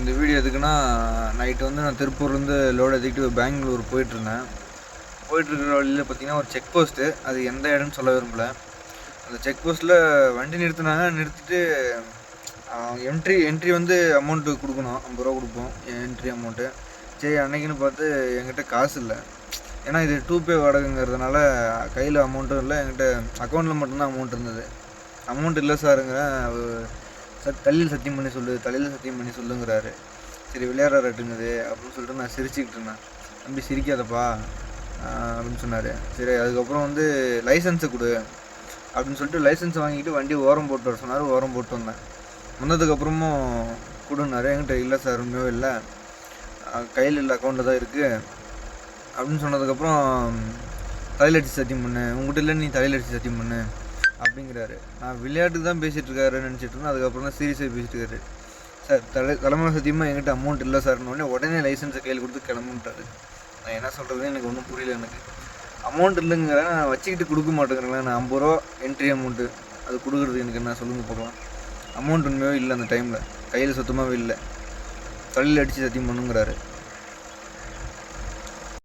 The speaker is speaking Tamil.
இந்த வீடியோ எதுக்குன்னா, நைட்டு வந்து நான் திருப்பூர்லேருந்து லோடு ஏற்றிக்கிட்டு பெங்களூர் போயிட்டுருந்தேன். போயிட்டுருக்கிற வழியில் பார்த்தீங்கன்னா, ஒரு செக் போஸ்ட்டு. அது எந்த இடம்னு சொல்ல விரும்பல. அந்த செக் போஸ்ட்டில் வண்டி நிறுத்துனாங்க. நிறுத்திட்டு என்ட்ரி வந்து அமௌண்ட்டு குடுக்கணும். ரூ. 50 குடுப்போம் என்ட்ரி அமௌண்ட்டு. சரி அன்னைக்குன்னு பார்த்து என்கிட்ட காசு இல்ல. ஏன்னா இது 2 பே வாடகைங்கிறதுனால கையில் அமௌண்ட்டும் இல்ல. என்கிட்ட அக்கௌண்ட்டில் மட்டும்தான் அமௌண்ட் இருந்தது. அமௌண்ட் இல்லை சாருங்கிறேன். தலையில் சத்தியம் பண்ணி சொல்லு, தலையில் சத்தியம் பண்ணி சொல்லுங்கிறாரு. சரி விளையாடுறாட்டுங்குது அப்படின்னு சொல்லிட்டு நான் சிரிச்சுக்கிட்டு இருந்தேன். தம்பி சிரிக்காதப்பா அப்படின்னு சொன்னார். சரி அதுக்கப்புறம் வந்து லைசன்ஸை கொடு அப்படின்னு சொல்லிட்டு லைசன்ஸ் வாங்கிட்டு வண்டி ஓரம் போட்டு வர சொன்னார். ஓரம் போட்டு வந்தேன். வந்ததுக்கப்புறமும் கொடுன்னாரு. என்கிட்ட இல்லை சார் உண்மையோ இல்லை, கையில் இல்லை அக்கௌண்ட்டில் தான் இருக்குது அப்படின்னு சொன்னதுக்கப்புறம் தலையில் அடித்து சத்தியம் பண்ணு, உங்கள்கிட்ட இல்லை நீ தலையில் அடித்து சத்தியம் பண்ணு அப்படிங்கிறாரு. நான் விளையாட்டுக்கு தான் பேசிகிட்டு இருக்காருன்னு நினச்சிட்டு இருந்தேன். அதுக்கப்புறம் தான் சீரியஸாக பேசிட்டு இருக்காரு. சார் தலைமுறை சத்தியமாக என்கிட்ட அமௌண்ட் இல்லை சார்னு உடனே லைசன்ஸை கையில் கொடுத்து கிளம்பிட்டாரு. நான் என்ன சொல்கிறது எனக்கு ஒன்றும் புரியல. எனக்கு அமௌண்ட் இல்லைங்கிறேன், நான் வச்சுக்கிட்டு கொடுக்க மாட்டேங்கிறேன். நான் 50 ரூபா என்ட்ரி அமௌண்ட்டு அது கொடுக்குறது எனக்கு என்ன சொல்லுங்கள் பார்க்கலாம். அமௌண்ட் உண்மையோ இல்லை, அந்த டைமில் கையில் சுத்தமாகவே இல்லை. தலையில் அடித்து சத்தியம் பண்ணுங்கிறாரு.